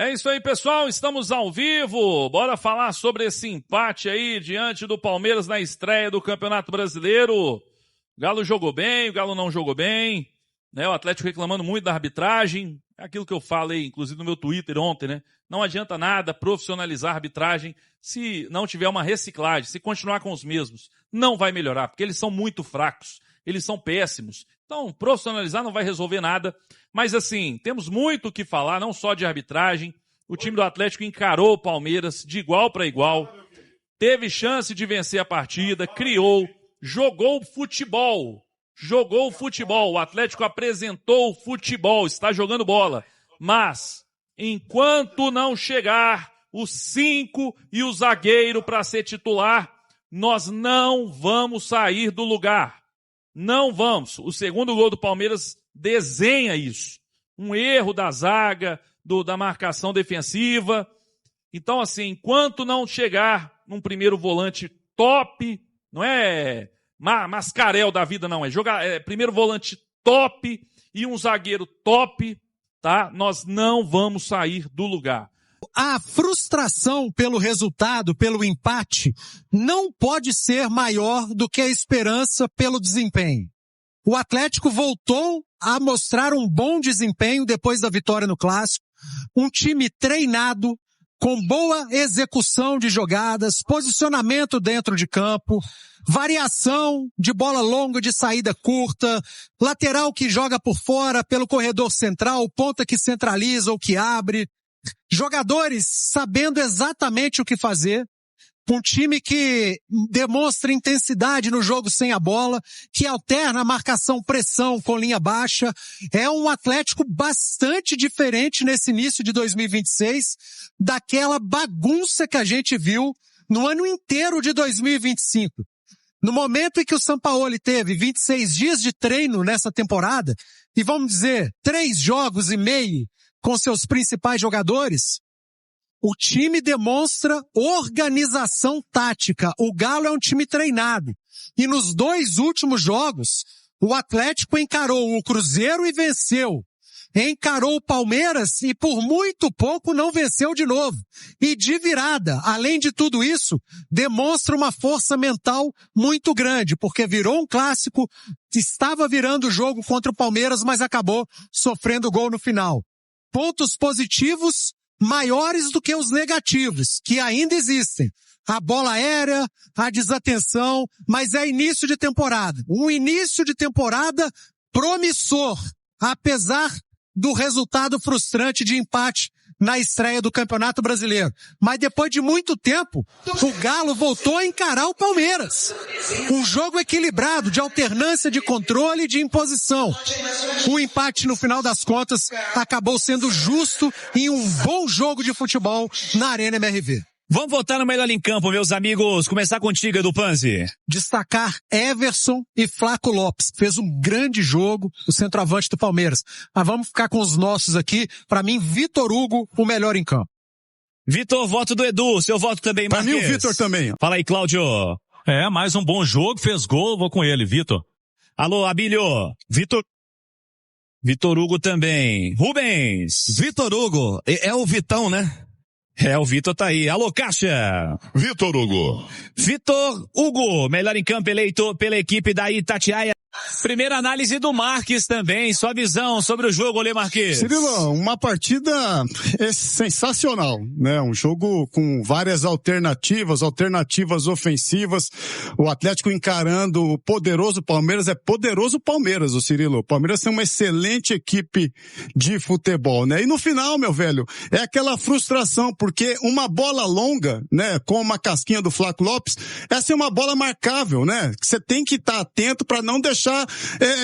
É isso aí, pessoal, estamos ao vivo, bora falar sobre esse empate aí diante do Palmeiras na estreia do Campeonato Brasileiro. O Galo jogou bem, o Galo não jogou bem, né? O Atlético reclamando muito da arbitragem, é aquilo que eu falei, inclusive no meu Twitter ontem, né? Não adianta nada profissionalizar a arbitragem se não tiver uma reciclagem, se continuar com os mesmos, não vai melhorar, porque eles são muito fracos, eles são péssimos. Então, profissionalizar não vai resolver nada. Mas assim, temos muito o que falar, não só de arbitragem. O time do Atlético encarou o Palmeiras de igual para igual. Teve chance de vencer a partida, criou, jogou futebol. Jogou futebol. O Atlético apresentou o futebol, está jogando bola. Mas, enquanto não chegar os 5 e o zagueiro para ser titular, nós não vamos sair do lugar. Não vamos. O segundo gol do Palmeiras desenha isso. Um erro da zaga, da marcação defensiva. Então, assim, enquanto não chegar num primeiro volante top, não é Mascarel da vida, não. É primeiro volante top e um zagueiro top, tá? Nós não vamos sair do lugar. A frustração pelo resultado, pelo empate, não pode ser maior do que a esperança pelo desempenho. O Atlético voltou a mostrar um bom desempenho depois da vitória no Clássico. Um time treinado, com boa execução de jogadas, posicionamento dentro de campo, variação de bola longa de saída curta, lateral que joga por fora pelo corredor central, ponta que centraliza ou que abre. Jogadores sabendo exatamente o que fazer, um time que demonstra intensidade no jogo sem a bola, que alterna a marcação-pressão com linha baixa. É um Atlético bastante diferente nesse início de 2026, daquela bagunça que a gente viu no ano inteiro de 2025. No momento em que o Sampaoli teve 26 dias de treino nessa temporada, e vamos dizer, 3 jogos e meio com seus principais jogadores, o time demonstra organização tática. O Galo é um time treinado. E nos 2 últimos jogos, o Atlético encarou o Cruzeiro e venceu. Encarou o Palmeiras e por muito pouco não venceu de novo. E de virada, além de tudo isso, demonstra uma força mental muito grande, porque virou um clássico, estava virando o jogo contra o Palmeiras, mas acabou sofrendo gol no final. Pontos positivos maiores do que os negativos, que ainda existem. A bola aérea, a desatenção, mas é início de temporada. Um início de temporada promissor, apesar do resultado frustrante de empate na estreia do Campeonato Brasileiro. Mas depois de muito tempo, o Galo voltou a encarar o Palmeiras. Um jogo equilibrado, de alternância de controle e de imposição. O empate, no final das contas, acabou sendo justo em um bom jogo de futebol na Arena MRV. Vamos votar no melhor em campo, meus amigos. Começar contigo, Edu Panzi. Destacar Everson e Flaco Lopes. Fez um grande jogo, o centroavante do Palmeiras. Mas vamos ficar com os nossos aqui. Para mim, Vitor Hugo, o melhor em campo. Vitor, voto do Edu. Seu voto também, Marques. Para mim, o Vitor também. Fala aí, Cláudio. Mais um bom jogo, fez gol, vou com ele, Vitor. Alô, Abílio. Vitor Hugo também. Rubens. Vitor Hugo. É o Vitão, né? O Vitor tá aí. Alô, Caixa. Vitor Hugo. Vitor Hugo, melhor em campo eleito pela equipe da Itatiaia. Primeira análise do Marques também, sua visão sobre o jogo, Lê Marques. Cirilo, uma partida sensacional, né? Um jogo com várias alternativas ofensivas. O Atlético encarando o poderoso Palmeiras, é poderoso Palmeiras, o Cirilo. O Palmeiras tem uma excelente equipe de futebol, né? E no final, meu velho, é aquela frustração, porque uma bola longa, né? Com uma casquinha do Flaco Lopes, essa é uma bola marcável, né? Você tem que estar atento para não deixar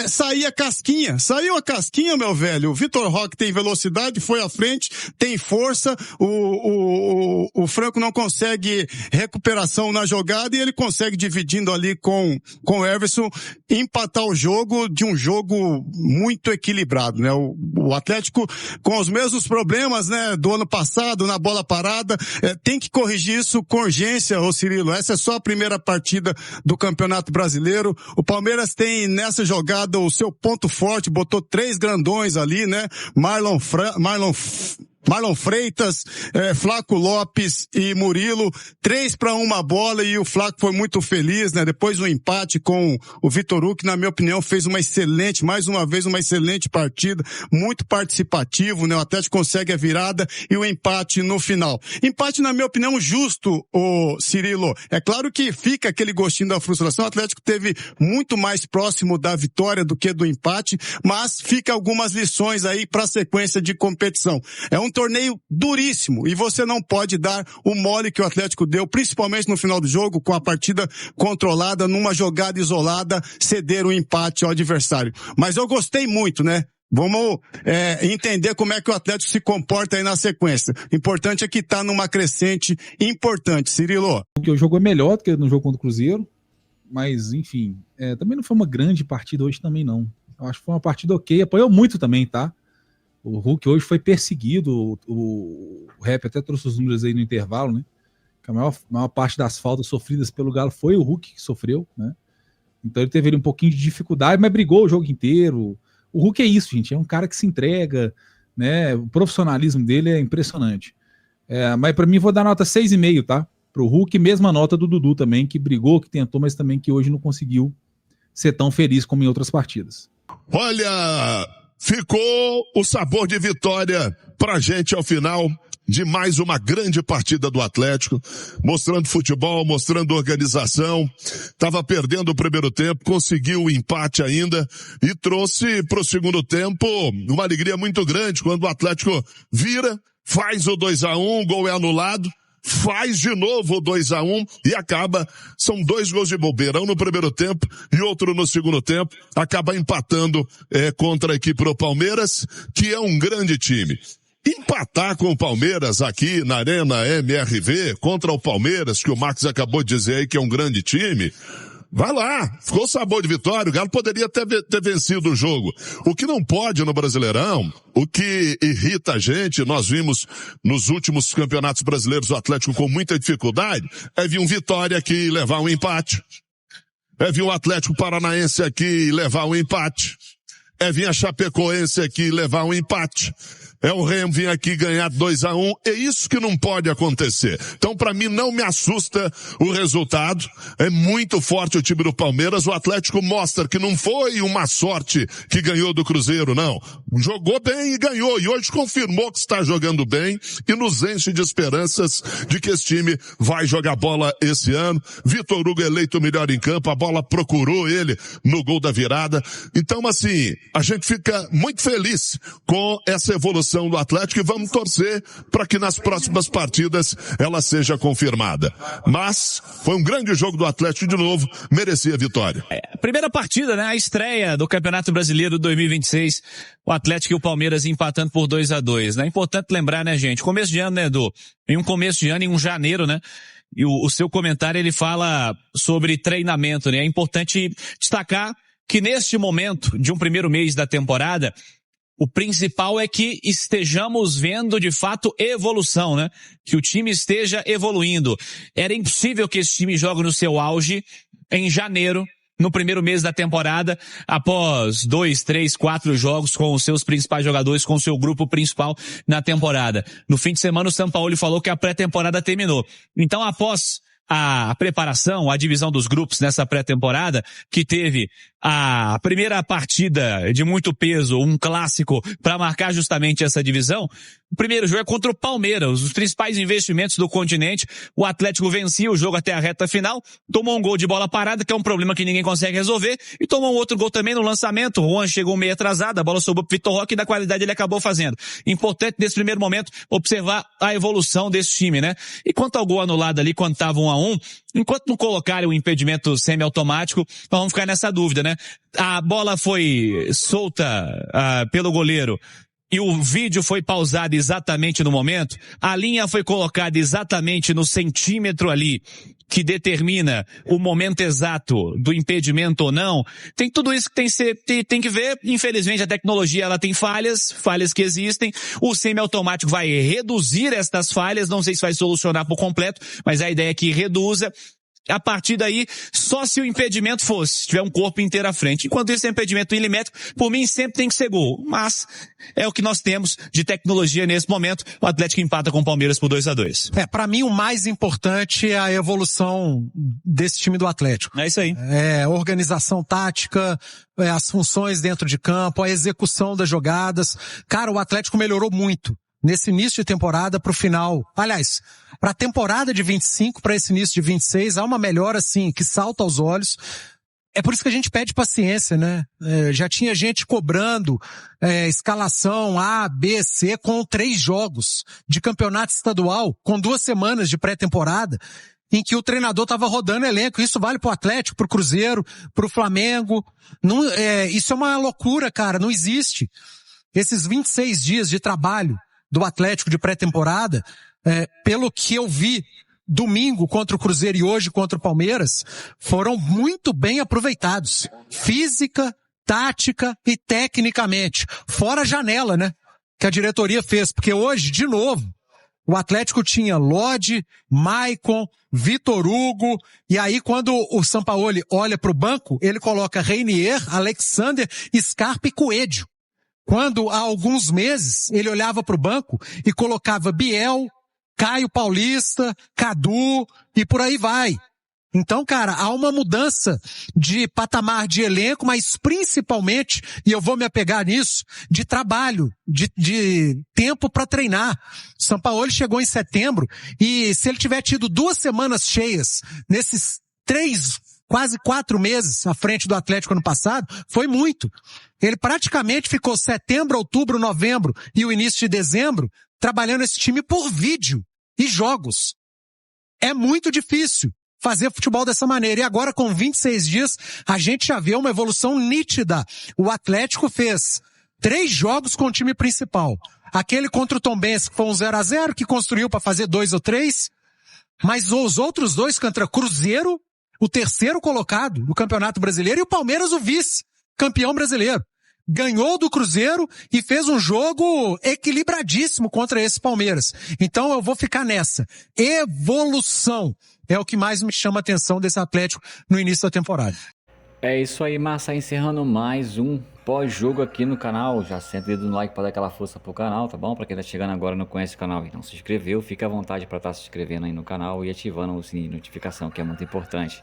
sair a casquinha. Saiu a casquinha, meu velho. O Vitor Roque tem velocidade, foi à frente, tem força. O Franco não consegue recuperação na jogada e ele consegue, dividindo ali com o Everson, empatar o jogo de um jogo muito equilibrado, né? O Atlético com os mesmos problemas, né, do ano passado na bola parada, tem que corrigir isso com urgência, ô Cirilo. Essa é só a primeira partida do Campeonato Brasileiro. O Palmeiras tem nessa jogada o seu ponto forte, botou 3 grandões ali, né? Marlon Marlon Freitas, Flaco Lopes e Murilo, 3-1 bola, e o Flaco foi muito feliz, né? Depois o empate com o Vitor Hugo, que na minha opinião fez mais uma vez uma excelente partida, muito participativo, né? O Atlético consegue a virada e o empate no final. Empate, na minha opinião, justo, o Cirilo. É claro que fica aquele gostinho da frustração, o Atlético teve muito mais próximo da vitória do que do empate, mas fica algumas lições aí para a sequência de competição. É um torneio duríssimo e você não pode dar o mole que o Atlético deu, principalmente no final do jogo, com a partida controlada, numa jogada isolada, ceder o empate ao adversário. Mas eu gostei muito, né? Vamos entender como é que o Atlético se comporta aí na sequência. Importante é que tá numa crescente importante, Cirilo. Porque o jogo é melhor do que no jogo contra o Cruzeiro, mas enfim, também não foi uma grande partida hoje também não. Eu acho que foi uma partida ok, apoiou muito também, tá? O Hulk hoje foi perseguido, o Rap até trouxe os números aí no intervalo, né? Que a maior parte das faltas sofridas pelo Galo foi o Hulk que sofreu, né? Então ele teve ali um pouquinho de dificuldade, mas brigou o jogo inteiro. O Hulk é isso, gente, é um cara que se entrega, né? O profissionalismo dele é impressionante. Mas para mim vou dar nota 6,5, tá? Pro Hulk, mesma nota do Dudu também, que brigou, que tentou, mas também que hoje não conseguiu ser tão feliz como em outras partidas. Olha, ficou o sabor de vitória pra gente ao final de mais uma grande partida do Atlético, mostrando futebol, mostrando organização. Tava perdendo o primeiro tempo, conseguiu o empate ainda e trouxe pro segundo tempo uma alegria muito grande quando o Atlético vira, faz o 2-1, o gol é anulado, faz de novo o 2-1 e acaba, são 2 gols de bobeira, um no primeiro tempo e outro no segundo tempo, acaba empatando contra a equipe do Palmeiras, que é um grande time. Empatar com o Palmeiras aqui na Arena MRV, contra o Palmeiras, que o Marcos acabou de dizer aí que é um grande time, vai lá, ficou sabor de vitória, o Galo poderia ter vencido o jogo. O que não pode no Brasileirão, o que irrita a gente, nós vimos nos últimos campeonatos brasileiros o Atlético com muita dificuldade, é vir um Vitória aqui levar um empate, é vir o Atlético Paranaense aqui levar um empate, é vir a Chapecoense aqui levar um empate. É o Remo vir aqui ganhar 2-1, é isso que não pode acontecer. Então, para mim, não me assusta o resultado, é muito forte o time do Palmeiras, o Atlético mostra que não foi uma sorte que ganhou do Cruzeiro, não. Jogou bem e ganhou, e hoje confirmou que está jogando bem, e nos enche de esperanças de que esse time vai jogar bola esse ano. Vitor Hugo eleito o melhor em campo, a bola procurou ele no gol da virada. Então, assim, a gente fica muito feliz com essa evolução do Atlético e vamos torcer para que nas próximas partidas ela seja confirmada. Mas foi um grande jogo do Atlético de novo, merecia a vitória. Primeira partida, né? A estreia do Campeonato Brasileiro 2026, o Atlético e o Palmeiras empatando por 2-2, né? É importante lembrar, né, gente? Começo de ano, né, Edu? Em um começo de ano, em um janeiro, né? E o seu comentário, ele fala sobre treinamento, né? É importante destacar que neste momento de um primeiro mês da temporada, o principal é que estejamos vendo, de fato, evolução, né? Que o time esteja evoluindo. Era impossível que esse time jogue no seu auge em janeiro, no primeiro mês da temporada, após 2, 3, 4 jogos com os seus principais jogadores, com o seu grupo principal na temporada. No fim de semana, o Sampaoli falou que a pré-temporada terminou. Então, após a preparação, a divisão dos grupos nessa pré-temporada, que teve a primeira partida de muito peso, um clássico, para marcar justamente essa divisão. O primeiro jogo é contra o Palmeiras, os principais investimentos do continente. O Atlético vencia o jogo até a reta final, tomou um gol de bola parada, que é um problema que ninguém consegue resolver, e tomou um outro gol também no lançamento. O Juan chegou meio atrasado, a bola sobrou pro Vitor Roque e da qualidade ele acabou fazendo. Importante nesse primeiro momento observar a evolução desse time, né? E quanto ao gol anulado ali, quando estava 1-1, enquanto não colocarem o impedimento semiautomático, nós vamos ficar nessa dúvida, né? A bola foi solta pelo goleiro e o vídeo foi pausado exatamente no momento, a linha foi colocada exatamente no centímetro ali que determina o momento exato do impedimento ou não. Tem tudo isso que tem que ver. Infelizmente a tecnologia ela tem falhas que existem. O semiautomático vai reduzir estas falhas, não sei se vai solucionar por completo, mas a ideia é que reduza. A partir daí, só se o impedimento se tiver um corpo inteiro à frente. Enquanto isso é impedimento milimétrico, por mim sempre tem que ser gol. Mas é o que nós temos de tecnologia nesse momento. O Atlético empata com o Palmeiras por 2-2. Pra mim o mais importante é a evolução desse time do Atlético. É isso aí. Organização tática, as funções dentro de campo, a execução das jogadas. Cara, o Atlético melhorou muito nesse início de temporada pro final. Aliás, pra temporada de 25 para esse início de 26, há uma melhora assim que salta aos olhos. É por isso que a gente pede paciência, né? Já tinha gente cobrando escalação A, B, C com 3 jogos de campeonato estadual, com 2 semanas de pré-temporada, em que o treinador estava rodando elenco. Isso vale pro Atlético, pro Cruzeiro, pro Flamengo. Não, isso é uma loucura, cara. Não existe. Esses 26 dias de trabalho do Atlético de pré-temporada, pelo que eu vi domingo contra o Cruzeiro e hoje contra o Palmeiras, foram muito bem aproveitados. Física, tática e tecnicamente. Fora a janela, né? Que a diretoria fez. Porque hoje, de novo, o Atlético tinha Lodi, Maicon, Vitor Hugo, e aí quando o Sampaoli olha para o banco, ele coloca Reinier, Alexander, Scarpa e Coelho. Quando, há alguns meses, ele olhava para o banco e colocava Biel, Caio Paulista, Cadu e por aí vai. Então, cara, há uma mudança de patamar de elenco, mas principalmente, e eu vou me apegar nisso, de trabalho, de tempo para treinar. Sampaoli chegou em setembro e se ele tiver tido 2 semanas cheias nesses 3, quase 4 meses à frente do Atlético ano passado, foi muito. Ele praticamente ficou setembro, outubro, novembro e o início de dezembro trabalhando esse time por vídeo e jogos. É muito difícil fazer futebol dessa maneira. E agora, com 26 dias, a gente já vê uma evolução nítida. O Atlético fez 3 jogos com o time principal. Aquele contra o Tombense, que foi um 0-0, que construiu para fazer 2 ou 3. Mas os outros 2 contra Cruzeiro, o terceiro colocado do Campeonato Brasileiro, e o Palmeiras, o vice-campeão brasileiro. Ganhou do Cruzeiro e fez um jogo equilibradíssimo contra esse Palmeiras. Então eu vou ficar nessa. Evolução é o que mais me chama a atenção desse Atlético no início da temporada. É isso aí, Massa, encerrando mais um pós-jogo aqui no canal. Já senta o dedo no like para dar aquela força pro canal, tá bom? Para quem tá chegando agora e não conhece o canal e não se inscreveu, fica à vontade para estar se inscrevendo aí no canal e ativando o sininho de notificação, que é muito importante.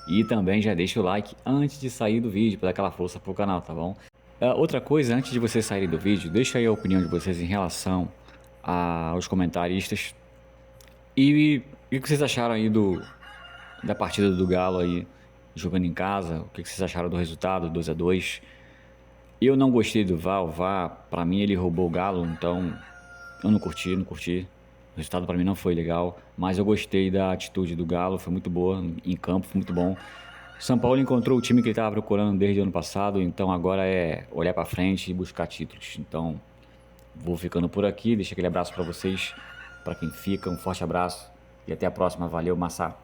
E também já deixa o like antes de sair do vídeo para dar aquela força pro canal, tá bom? Outra coisa, antes de vocês saírem do vídeo, deixa aí a opinião de vocês em relação aos comentaristas. E o que vocês acharam aí da partida do Galo aí, jogando em casa? O que vocês acharam do resultado, 2-2? Eu não gostei do VAR. O VAR, pra mim, ele roubou o Galo, então eu não curti. O resultado pra mim não foi legal, mas eu gostei da atitude do Galo, foi muito boa, em campo foi muito bom. São Paulo encontrou o time que ele estava procurando desde o ano passado, então agora é olhar para frente e buscar títulos. Então, vou ficando por aqui, deixo aquele abraço para vocês, para quem fica, um forte abraço e até a próxima. Valeu, Massa!